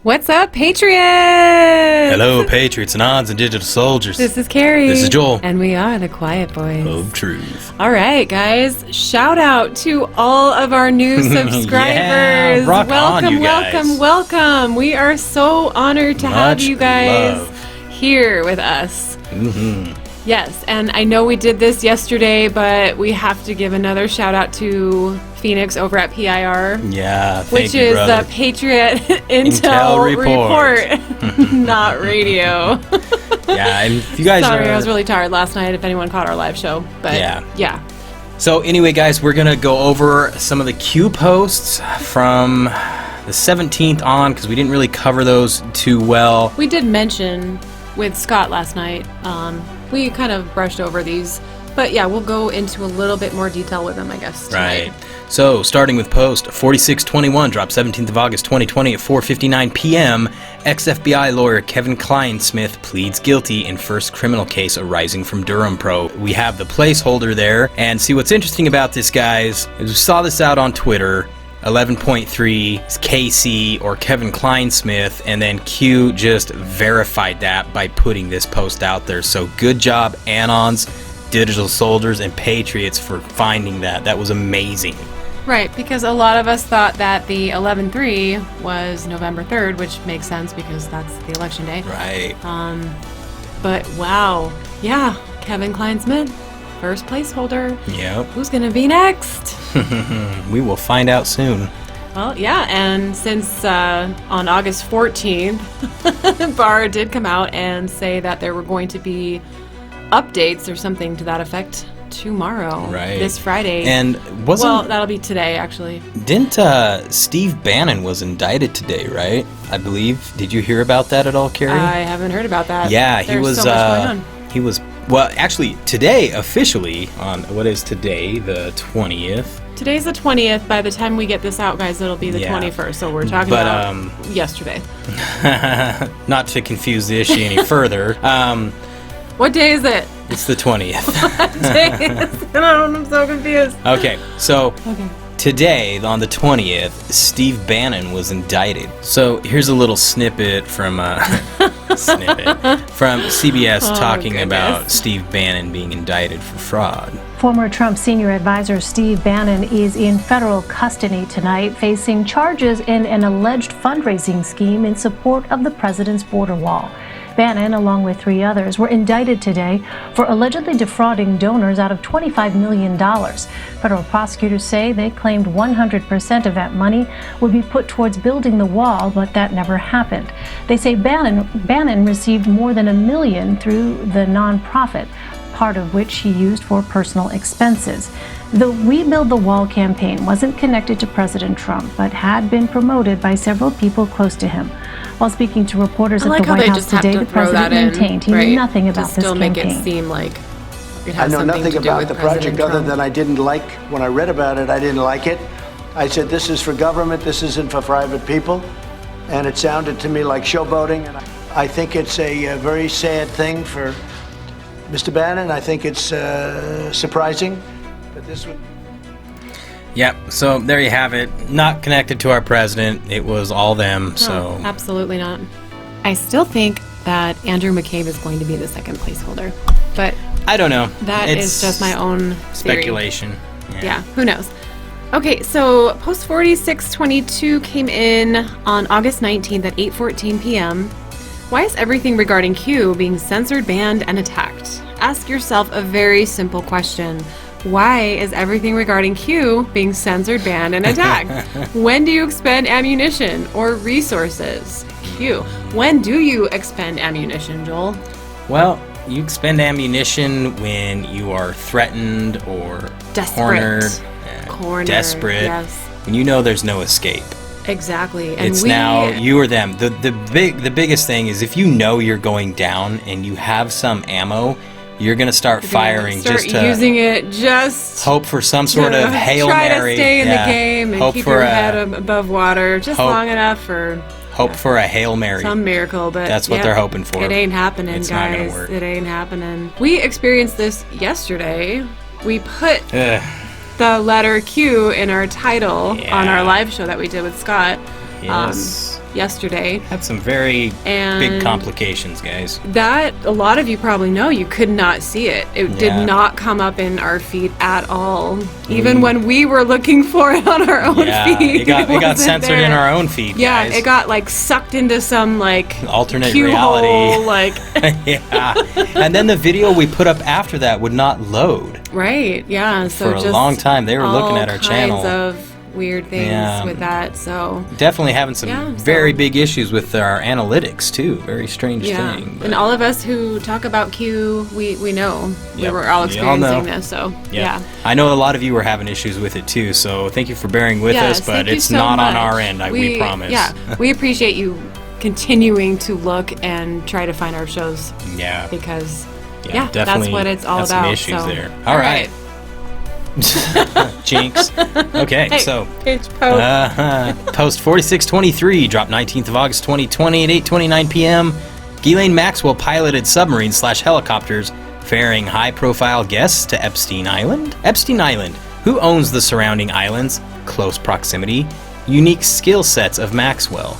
What's up, Patriots? Hello, Patriots and odds and digital soldiers. This is Carrie. This is Joel. And we are the Quiet Boys. Of truth. All right, guys. Shout out to all of our new subscribers. Yeah, rock welcome, on, you guys. welcome. We are so honored to have Much you guys love. here with us. Mm-hmm. Yes, and I know we did this yesterday, but we have to give another shout out to Phoenix over at PIR. Yeah, Which you, is brother. the Patriot Intel Report. Not radio. Yeah, and if you guys Sorry, are... I was really tired last night if anyone caught our live show. But yeah. So anyway, guys, we're going to go over some of the Q posts from the 17th on, because we didn't really cover those too well. We did mention with Scott last night. We kind of brushed over these. But yeah, we'll go into a little bit more detail with them, I guess, tonight. Right. So, starting with post 4621, dropped 17th of August 2020 at 4:59 p.m., ex-FBI lawyer Kevin Kleinsmith pleads guilty in first criminal case arising from Durham probe. We have the placeholder there, and see what's interesting about this, guys, is we saw this out on Twitter. 11.3 KC or Kevin Kleinsmith, and then Q just verified that by putting this post out there. So good job, Anons, Digital Soldiers, and Patriots for finding that. That was amazing. Right, because a lot of us thought that the 11/3 was November 3rd, which makes sense because that's the election day. Right. But wow, yeah, Kevin Kleinsmith, first placeholder. Yep. Who's gonna be next? We will find out soon. Well, yeah, and since on August 14th, Barr did come out and say that there were going to be updates or something to that effect tomorrow, right? This Friday, and that'll be today, actually. Didn't Steve Bannon was indicted today, right? I believe. Did you hear about that at all, Carrie? I haven't heard about that. Yeah, There's so much going on. He was. Well, actually, today officially on what is today, the 20th. Today's the 20th. By the time we get this out, guys, it'll be the 21st. So we're talking about yesterday. Not to confuse the issue any further. What day is it? It's the 20th. What day is it? I'm so confused. Okay, so today, on the 20th, Steve Bannon was indicted. So here's a little snippet from CBS talking about Steve Bannon being indicted for fraud. Former Trump senior advisor Steve Bannon is in federal custody tonight, facing charges in an alleged fundraising scheme in support of the president's border wall. Bannon, along with 3 others, were indicted today for allegedly defrauding donors out of $25 million. Federal prosecutors say they claimed 100% of that money would be put towards building the wall, but that never happened. They say Bannon received more than $1 million through the nonprofit, part of which he used for personal expenses. The We Build the Wall campaign wasn't connected to President Trump, but had been promoted by several people close to him. While speaking to reporters at the White House today, the president maintained he knew nothing about this campaign. Make it seem like it has I know something nothing to do about with the President project other Trump. than I didn't like, when I read about it, I didn't like it. I said, this is for government, this isn't for private people. And it sounded to me like showboating. And I think it's a very sad thing for Mr. Bannon. I think it's surprising that this would... Yep, so there you have it. Not connected to our president. It was all them, so... No, absolutely not. I still think that Andrew McCabe is going to be the second placeholder. But I don't know. That is just my own speculation. Yeah, who knows? Okay, so post 4622 came in on August 19th at 8:14 p.m. Why is everything regarding Q being censored, banned, and attacked? Ask yourself a very simple question. Why is everything regarding Q being censored, banned, and attacked? When do you expend ammunition or resources? Q. When do you expend ammunition, Joel? Well, you expend ammunition when you are threatened or desperate. Cornered, desperate, yes. When you know there's no escape. Exactly. And it's now you or them. The biggest thing is if you know you're going down and you have some ammo, you're gonna start firing just to using it just hope for some sort of Hail Mary. Try to stay in the game and keep your head above water just long enough for hope for a Hail Mary. Some miracle, but that's what they're hoping for. It ain't happening, it's guys. Not gonna work. It ain't happening. We experienced this yesterday. We put the letter Q in our title on our live show that we did with Scott. Yes. yesterday. Had some very And big complications, guys. That, a lot of you probably know, you could not see it. It Yeah. did not come up in our feed at all. Even when we were looking for it on our own feed. It got wasn't censored there. in our own feed, Yeah, guys. it got like sucked into some like alternate cue reality. hole, like Yeah. And then the video we put up after that would not load. right, yeah. So For a just long time, they were looking at our all channel. kinds of weird things Yeah. with that. So Definitely having some Yeah, very so- big issues with our analytics too. Very strange yeah, thing. but- and all of us who talk about Q, we know we Yep. were all We all know. experiencing this. So yeah. I know a lot of you were having issues with it too, so thank you for bearing with Yes, us, but thank you it's so not on much. our end, we promise. Yeah, we appreciate you continuing to look and try to find our shows Yeah. because Yeah, that's definitely what it's all had about. some issues so. there. All right. Jinx. Okay, Hey, so page post. post 4623 dropped 19th of August 2020 at 8:29 p.m. Ghislaine Maxwell piloted submarines/helicopters ferrying high-profile guests to Epstein Island. Epstein Island. Who owns the surrounding islands? Close proximity. Unique skill sets of Maxwell.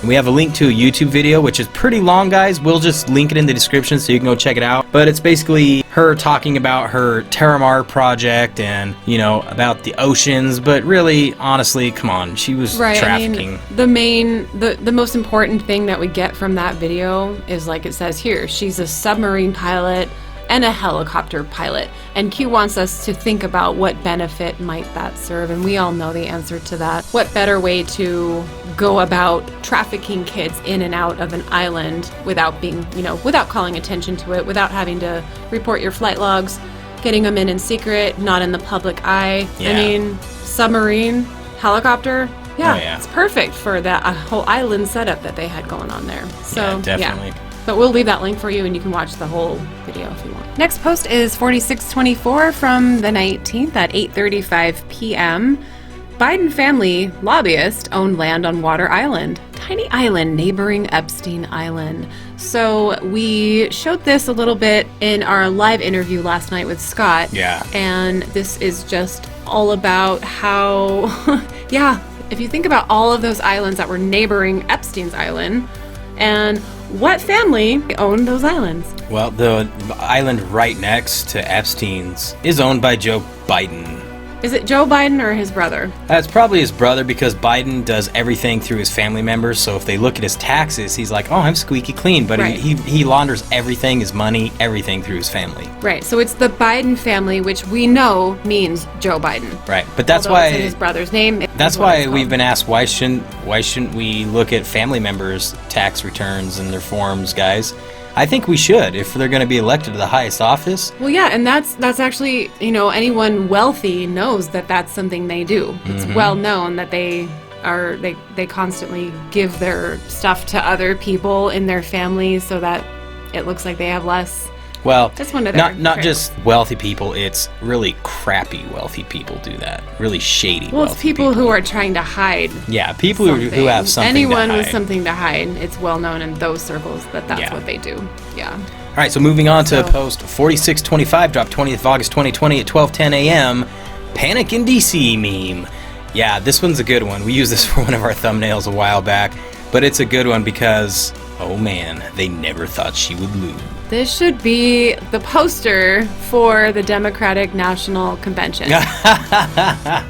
And we have a link to a YouTube video, which is pretty long, guys. We'll just link it in the description so you can go check it out. But it's basically her talking about her Terramar project and, you know, about the oceans. But really, honestly, come on. She was trafficking. I mean, the most important thing that we get from that video is, like it says here, she's a submarine pilot and a helicopter pilot. And Q wants us to think about what benefit might that serve, and we all know the answer to that. What better way to go about trafficking kids in and out of an island without being, without calling attention to it, without having to report your flight logs, getting them in secret, not in the public eye. Yeah. I mean, submarine, helicopter, yeah. It's perfect for that whole island setup that they had going on there. So, Yeah, definitely. But we'll leave that link for you, and you can watch the whole video if you want. Next post is 4624 from the 19th at 8:35 p.m. Biden family lobbyist owned land on Water Island, tiny island neighboring Epstein Island. So we showed this a little bit in our live interview last night with Scott. Yeah. And this is just all about how, if you think about all of those islands that were neighboring Epstein's island, and what family owned those islands? Well, the island right next to Epstein's is owned by Joe Biden. Is it Joe Biden or his brother? That's probably his brother because Biden does everything through his family members. So if they look at his taxes, he's like, oh, I'm squeaky clean. But Right. he launders everything, his money, everything through his family. Right, so it's the Biden family, which we know means Joe Biden. Right. But that's Although why it's in his brother's name. that's is what why it's we've called. been asked why shouldn't we look at family members' tax returns and their forms, guys? I think we should if they're going to be elected to the highest office. Well, yeah, and that's actually, anyone wealthy knows that that's something they do. It's well known that they constantly give their stuff to other people in their families so that it looks like they have less. Well, That's one of their not tricks. just wealthy people, it's really crappy wealthy people do that. Really shady Well, it's wealthy people who are trying to hide. Yeah, people who have something Anyone to hide. with something to hide, it's well known in those circles that that's Yeah. what they do. Yeah. All right, so moving on to So- post 4625, dropped 20th of August 2020 at 12:10 a.m. Panic in DC meme. Yeah, this one's a good one. We used this for one of our thumbnails a while back, but it's a good one because, oh man, they never thought she would lose. This should be the poster for the Democratic National Convention.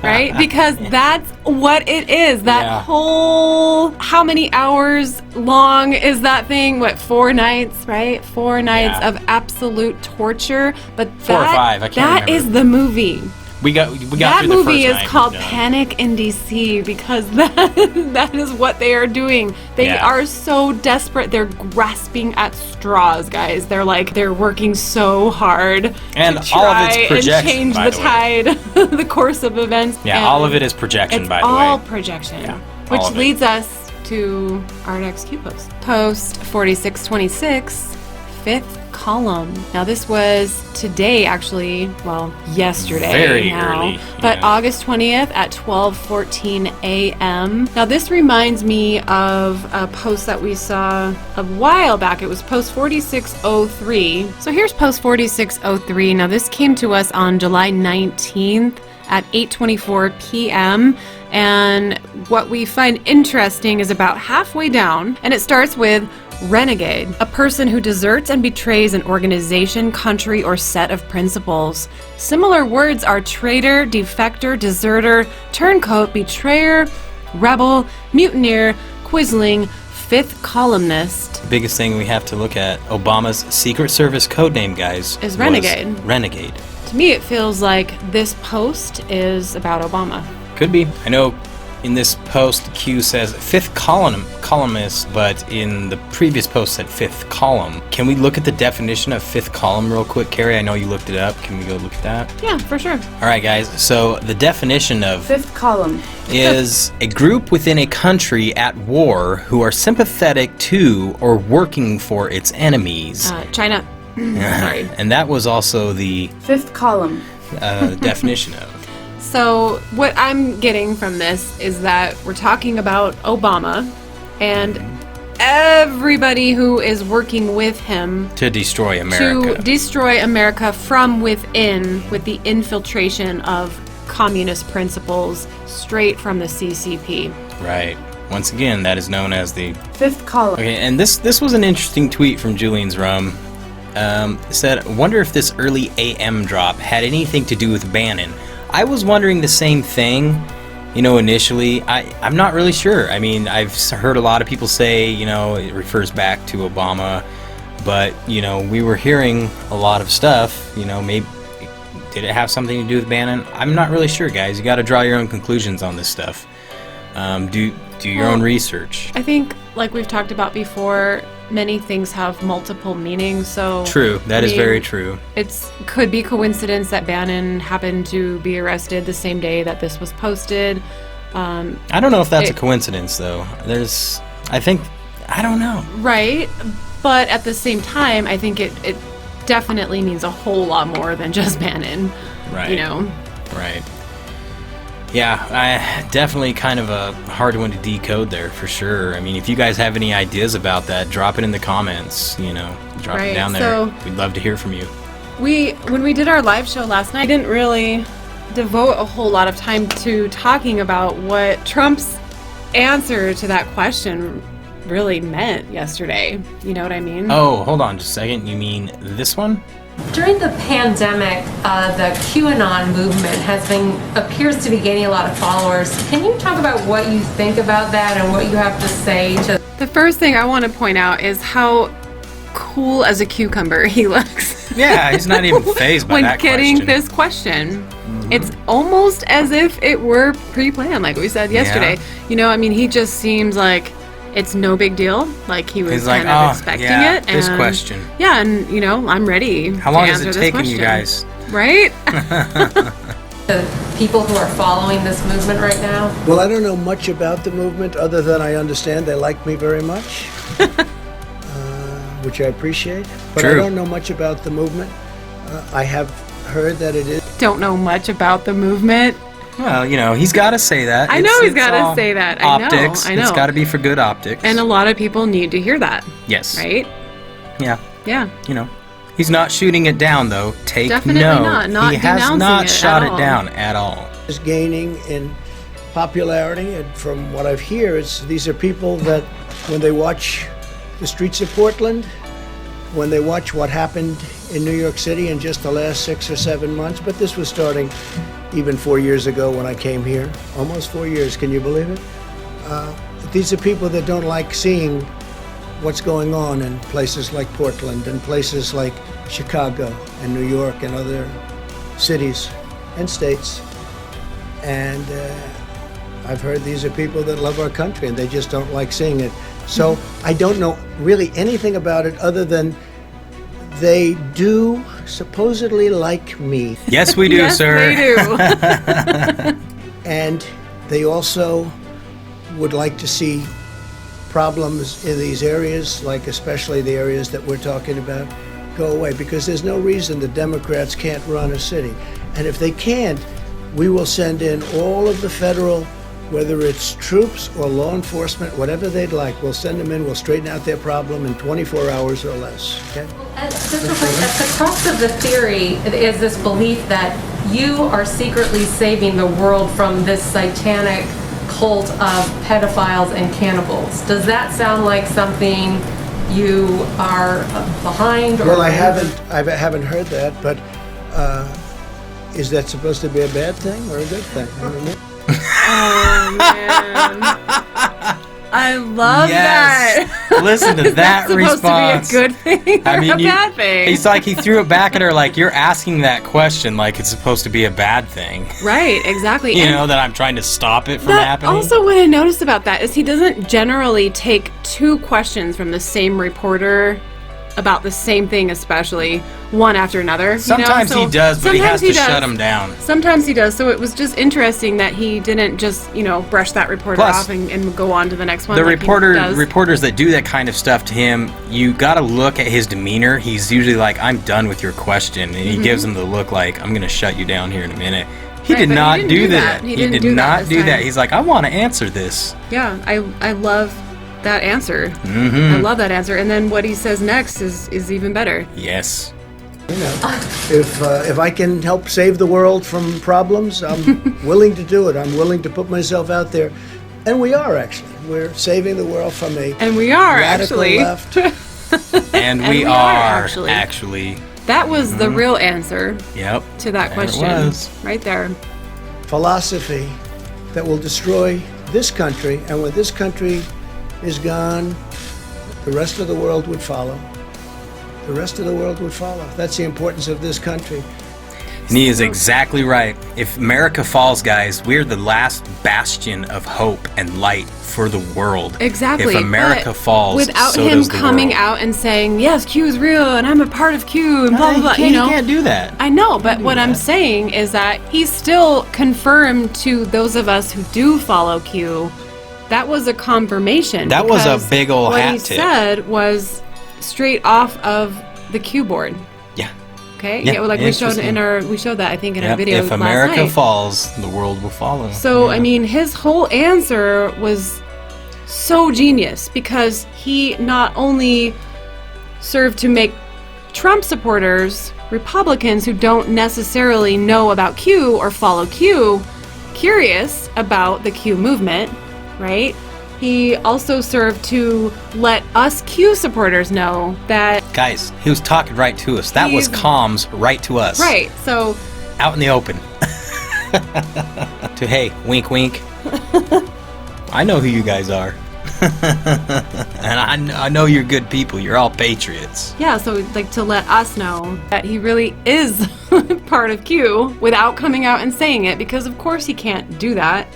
Right? Because that's what it is. That Yeah. whole, how many hours long is that thing? What, 4 nights, right? 4 nights Yeah. of absolute torture. But 4 or 5, I can't that remember. is the movie. We got That through the movie first is night, called we're done. Panic in DC because that is what they are doing. They Yeah. are so desperate. They're grasping at straws, guys. They're working so hard And to all of try it's projection, and change by the the way. tide, the course of events. Yeah, And all of it is projection, it's by the all way. projection, Yeah, which all of it. leads us to our next Q post. Post 4626, 5th column. Now this was today, actually, well, yesterday Very now, early, but yeah. August 20th at 12:14 a.m. Now this reminds me of a post that we saw a while back. It was post 4603. So here's post 4603. Now this came to us on July 19th at 8:24 p.m. And what we find interesting is about halfway down, and it starts with renegade, a person who deserts and betrays an organization, country, or set of principles. Similar words are traitor, defector, deserter, turncoat, betrayer, rebel, mutineer, quisling, fifth columnist. The biggest thing we have to look at, Obama's Secret Service codename, guys, is renegade. Renegade. To me, it feels like this post is about Obama. Could be. I know in this post, Q says fifth columnist, but in the previous post said fifth column. Can we look at the definition of fifth column real quick, Carrie? I know you looked it up. Can we go look at that? Yeah, for sure. All right, guys. So the definition of fifth column is a group within a country at war who are sympathetic to or working for its enemies. China. Sorry. And that was also the fifth column definition of. So what I'm getting from this is that we're talking about Obama and everybody who is working with him to destroy America. To destroy America from within with the infiltration of communist principles straight from the CCP. Right. Once again, that is known as the fifth column. Okay, and this was an interesting tweet from Julian's Rum. Said, wonder if this early AM drop had anything to do with Bannon. I was wondering the same thing, initially. I'm not really sure. I mean, I've heard a lot of people say, it refers back to Obama, but, we were hearing a lot of stuff, maybe, did it have something to do with Bannon? I'm not really sure, guys. You got to draw your own conclusions on this stuff. Do your own research. I think, like we've talked about before, many things have multiple meanings, so... True, that is very true. It could be coincidence that Bannon happened to be arrested the same day that this was posted. I don't know if that's a coincidence, though. I don't know. Right, but at the same time, I think it definitely means a whole lot more than just Bannon. Right. Right. Yeah, definitely kind of a hard one to decode there, for sure. I mean, if you guys have any ideas about that, drop it in the comments, drop it down there. So we'd love to hear from you. When we did our live show last night, I didn't really devote a whole lot of time to talking about what Trump's answer to that question really meant yesterday. You know what I mean? Oh, hold on just a second. You mean this one? During the pandemic, the QAnon movement appears to be gaining a lot of followers. Can you talk about what you think about that and what you have to say to... The first thing I want to point out is how cool as a cucumber he looks. Yeah, he's not even fazed by that question. When getting this question. Mm-hmm. It's almost as if it were pre-planned, like we said yesterday. Yeah. He just seems like it's no big deal. Like he was kind of expecting it. And this question. Yeah, and I'm ready. How long is it taking you guys? Right? The people who are following this movement right now? Well, I don't know much about the movement other than I understand they like me very much, which I appreciate. But True. I don't know much about the movement. I have heard that it is. Don't know much about the movement. Well, he's got to say that. I know he's got to say that. Optics. I know. It's got to be for good optics. And a lot of people need to hear that. Yes. Right? Yeah. Yeah. He's not shooting it down, though. Take Definitely note. Not he has not shot it all. down at all. Is gaining in popularity, and from what I've heard, these are people that when they watch the streets of Portland, when they watch what happened in New York City in just the last 6 or 7 months, but this was starting even 4 years ago when I came here. Almost 4 years, can you believe it? These are people that don't like seeing what's going on in places like Portland and places like Chicago and New York and other cities and states. And I've heard these are people that love our country and they just don't like seeing it. So I don't know really anything about it other than they do supposedly like me. Yes, we do, yes, sir. They do. And they also would like to see problems in these areas, like especially the areas that we're talking about, go away, because there's no reason the Democrats can't run a city. And if they can't, we will send in all of the federal, whether it's troops or law enforcement, whatever they'd like, we'll send them in, we'll straighten out their problem in 24 hours or less, okay? Just real quick, at the crux of the theory is this belief that you are secretly saving the world from this satanic cult of pedophiles and cannibals. Does that sound like something you are behind? Or Well, I haven't heard that, but is that supposed to be a bad thing or a good thing? I don't know. Oh, man. I love Yes. that. Listen to that response. Supposed to be a good thing or a bad thing? He's like, he threw it back at her like, you're asking that question like it's supposed to be a bad thing. Right, exactly. You And know, that I'm trying to stop it from that happening. also, what I noticed about that is he doesn't generally take two questions from the same reporter about the same thing, especially one after another. Sometimes you know? he does, but he has to does. shut him down. Sometimes he does. So it was just interesting that he didn't just, brush that reporter Plus, off and go on to the next one. The like he does. reporters that do that kind of stuff to him, you got to look at his demeanor. He's usually like, I'm done with your question. And he gives them the look like, I'm going to shut you down here in a minute. He Right, did but he not didn't do do that. that. He He didn't did do that not this do that. time. He's like, I want to answer this. Yeah, I love that answer. Mm-hmm. I love that answer. And then what he says next is even better. Yes. If I can help save the world from problems, I'm willing to do it. I'm willing to put myself out there. And we are, actually. We're saving the world from a And we are, radical actually. left. And we we are, are, actually. actually. That was the real answer Yep. to that There it question. was. Right there. philosophy that will destroy this country. And when this country is gone, the rest of the world would follow. The rest of the world would follow. That's the importance of this country. And he is exactly right. If America falls, guys, we're the last bastion of hope and light for the world. Exactly. If America but falls, without so him does the coming world. out and saying, yes, Q is real and I'm a part of Q and blah, blah, blah. You can't do that. I know, but what I'm saying is that he's still confirmed to those of us who do follow Q. That was a confirmation. That was a because big ol' what hat he tip. said was straight off of the Q board. Yeah. Okay? Yeah, like yeah, we it's showed just- we showed that I think in our Yep. video If last America night. falls, the world will follow. So, Yeah. I mean, his whole answer was so genius because he not only served to make Trump supporters, Republicans who don't necessarily know about Q or follow Q, curious about the Q movement, right? He also served to let us Q supporters know that, Guys, he was talking right to us. That was He's- comms right to us. right, so Out in the open. To, hey, wink, wink. I know who you guys are. And I know you're good people. You're all patriots. yeah, so like to let us know that he really is part of Q without coming out and saying it, because of course he can't do that.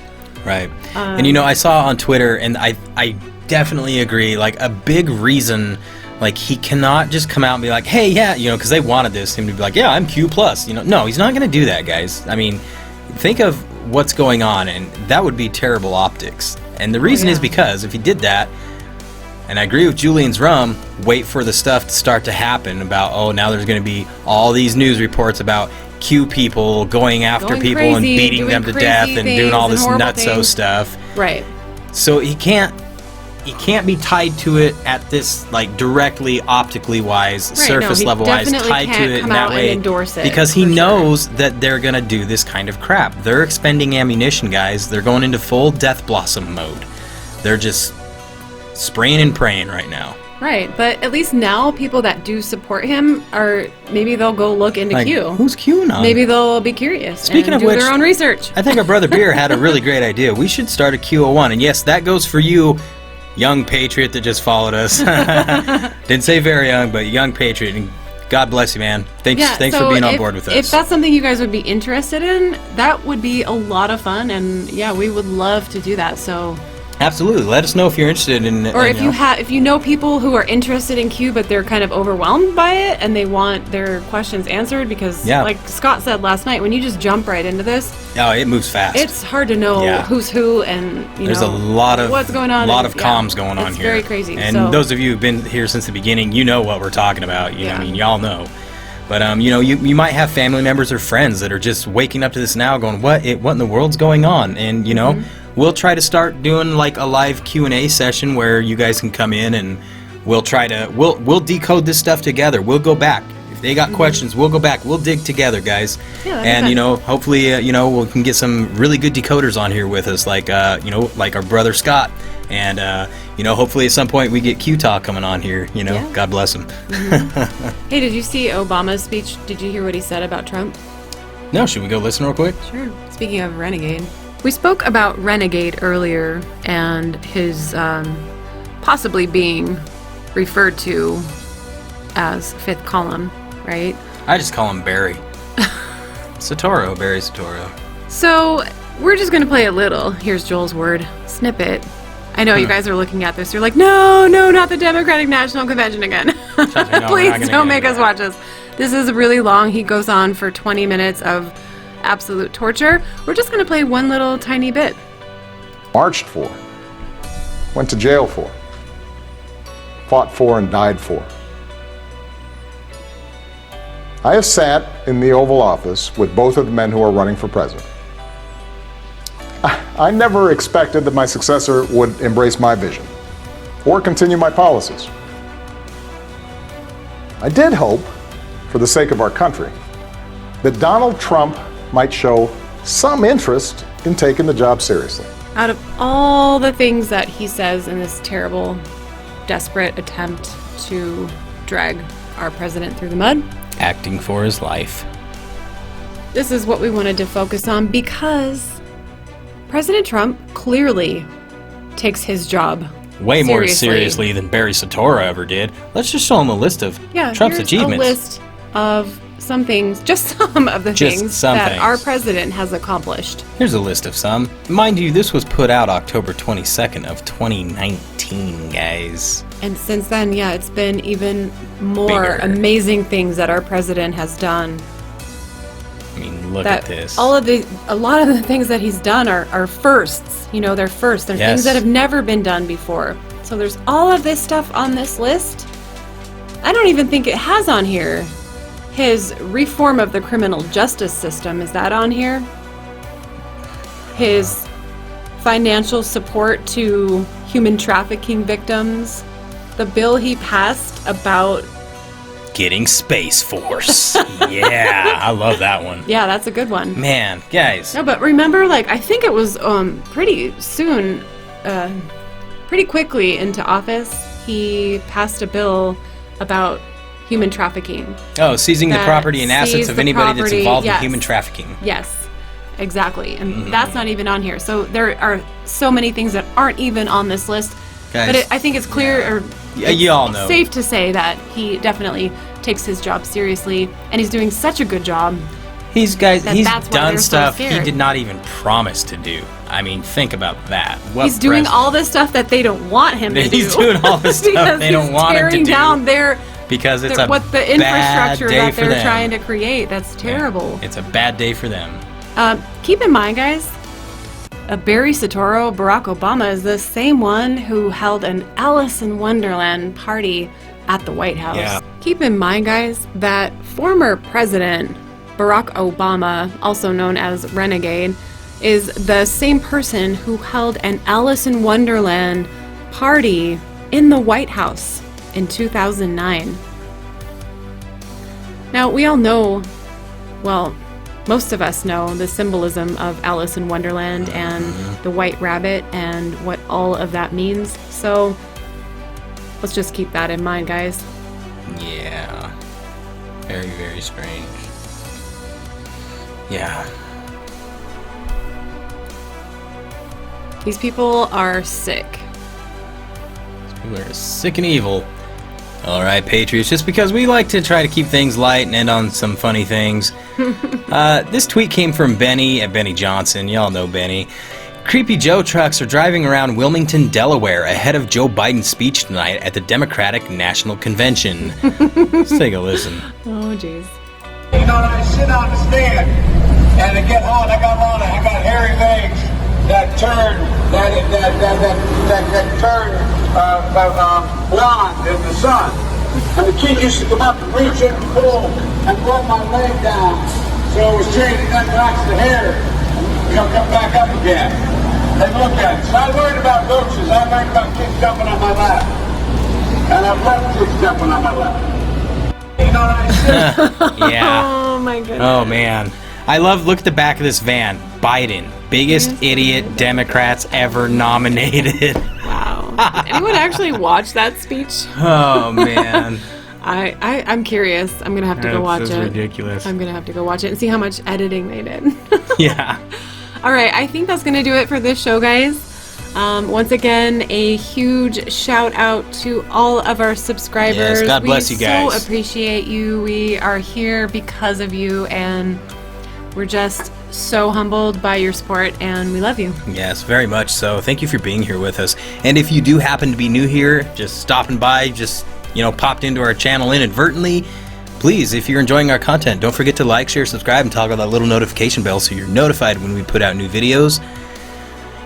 Right. And I saw on Twitter, and I definitely agree, like a big reason, like he cannot just come out and be like, hey, yeah, because they wanted him to be like, yeah, I'm Q+. No, he's not going to do that, guys. I mean, think of what's going on, and that would be terrible optics. And the reason is because if he did that, and I agree with Julian's Rum, wait for the stuff to start to happen about, oh, now there's going to be all these news reports about Q people going after Going people and crazy, beating doing them to crazy death and doing all things this and horrible nutso things. stuff. Right. So he can't be tied to it at this, like, directly optically wise, no, surface he level wise, definitely tied to can't it in come that out and way, endorse it, because he for sure. knows that they're gonna do this kind of crap. They're expending ammunition, guys. They're going into full Death Blossom mode. They're just spraying and praying right now. Right, but at least now people that do support him are, maybe they'll go look into Like, Q. who's Qanon? Maybe they'll be curious Speaking and of do which, their own research. I think our brother Beer had a really great idea. We should start a Q01, and yes, that goes for you, young patriot that just followed us. Didn't say very young, but young patriot. And God bless you, man. Thanks so for being on if- board with us. If that's something you guys would be interested in, that would be a lot of fun, and yeah, we would love to do that. So, Absolutely. Let us know if you're interested in. or if you know people who are interested in Q, but they're kind of overwhelmed by it, and they want their questions answered, because, Yeah. like Scott said last night, when you just jump right into this, Oh, it moves fast. it's hard to know Yeah. who's who, and There's a lot of what's going on. lot and, of comms going on it's here. very crazy. And so, those of you who've been here since the beginning, you know what we're talking about. Yeah. I mean, y'all know. But you might have family members or friends that are just waking up to this now, going, "What in the world's going on?" And Mm-hmm. we'll try to start doing like a live Q&A session where you guys can come in, and we'll try to we'll decode this stuff together. We'll go back. They got questions. We'll go back. We'll dig together, guys. Yeah, and hopefully, we can get some really good decoders on here with us, like like our brother Scott. And hopefully at some point we get Q Talk coming on here. Yeah. God bless him. Hey, did you see Obama's speech? Did you hear what he said about Trump? No, should we go listen real quick? Sure. Speaking of renegade, we spoke about renegade earlier and his possibly being referred to as fifth column, right? I just call him Barry. Barry Soetoro. So we're just going to play a little, here's Joel's word, snippet. I know you guys are looking at this. You're like, no, not the Democratic National Convention again. Please don't make us watch this. This is really long. He goes on for 20 minutes of absolute torture. We're just going to play one little tiny bit. Marched for, went to jail for, fought for and died for. I have sat in the Oval Office with both of the men who are running for president. I never expected that my successor would embrace my vision or continue my policies. I did hope, for the sake of our country, that Donald Trump might show some interest in taking the job seriously. Out of all the things that he says in this terrible, desperate attempt to drag our president through the mud, Acting for his life. this is what we wanted to focus on because President Trump clearly takes his job Way more seriously than Barry Soetoro ever did. Let's just show him a list of Trump's here's achievements. A list of some things, just some of the things that our president has accomplished. Here's a list of some. Mind you, this was put out October 22nd of 2019, guys. And since then, it's been even more Bigger. amazing things that our president has done. I mean, look at this. A lot of the things that he's done are firsts. They're firsts. They're things that have never been done before. So there's all of this stuff on this list. I don't even think it has on here his reform of the criminal justice system. Is that on here? His financial support to human trafficking victims. The bill he passed about getting Space Force. Yeah, I love that one. Yeah, that's a good one. Man, guys. No, but remember, I think it was pretty soon, pretty quickly into office, he passed a bill about human trafficking. Oh, seizing the property and assets of anybody that's involved in human trafficking. Yes, exactly. And that's not even on here. So there are so many things that aren't even on this list. Guys, but I think it's clear, you all know. Safe to say that he definitely takes his job seriously, and he's doing such a good job. He's done stuff so he did not even promise to do. I mean, think about that. He's doing all the stuff that they don't want him to do. He's doing all the stuff they don't want him to do. Tearing down because it's the infrastructure that they're trying to create. That's terrible. Yeah, it's a bad day for them. Keep in mind, guys, Barry Soetoro, Barack Obama, is the same one who held an Alice in Wonderland party at the White House. Yeah. Keep in mind, guys, that former President Barack Obama, also known as Renegade, is the same person who held an Alice in Wonderland party in the White House in 2009. Now, we all know, well, most of us know the symbolism of Alice in Wonderland and the White Rabbit and what all of that means. So let's just keep that in mind, guys. Yeah. Very, very strange. Yeah. These people are sick. These people are sick and evil. All right, Patriots, just because we like to try to keep things light and end on some funny things. This tweet came from Benny at Benny Johnson. Y'all know Benny. Creepy Joe trucks are driving around Wilmington, Delaware, ahead of Joe Biden's speech tonight at the Democratic National Convention. Let's take a listen. Oh, jeez. I sit on the stand and it get hot. I got hairy legs that turn blonde in the sun. And the kid used to come up and reach in and pull and rub my leg down, so it was changing that knocks the hair and come back up again. And look at it. So I learned about roaches. I learned about kids jumping on my lap, and I've left kids jumping on my lap. Ain't no right. Yeah. Oh my goodness. Oh man. Look at the back of this van. Biden, biggest idiot Democrats ever nominated. Wow. Did anyone actually watch that speech? Oh man. I'm curious. I'm gonna have to go watch This is it. ridiculous. I'm gonna have to go watch it and see how much editing they did. Yeah. All right, I think that's gonna do it for this show, guys. Once again, a huge shout out to all of our subscribers. Yes, God bless you guys. We so appreciate you. We are here because of you, and we're just so humbled by your support, and we love you. Yes, very much so. Thank you for being here with us. And if you do happen to be new here, just stopping by, just, popped into our channel inadvertently, please, if you're enjoying our content, don't forget to like, share, subscribe, and toggle that little notification bell so you're notified when we put out new videos.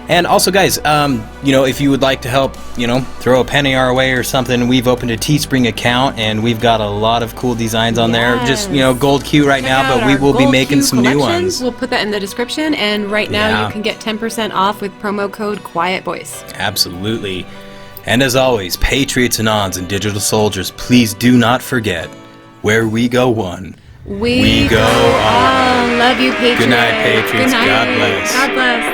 And also, guys, if you would like to help, throw a penny our way or something, we've opened a Teespring account, and we've got a lot of cool designs on there. Just, gold Q right now, but we will be making some new ones. We'll put that in the description, and right now you can get 10% off with promo code Quiet Voice. Absolutely. And as always, Patriots and Ons and Digital Soldiers, please do not forget, where we go one, we go on. Love you, Patriots. Good night, Patriots. Good night. God bless. God bless.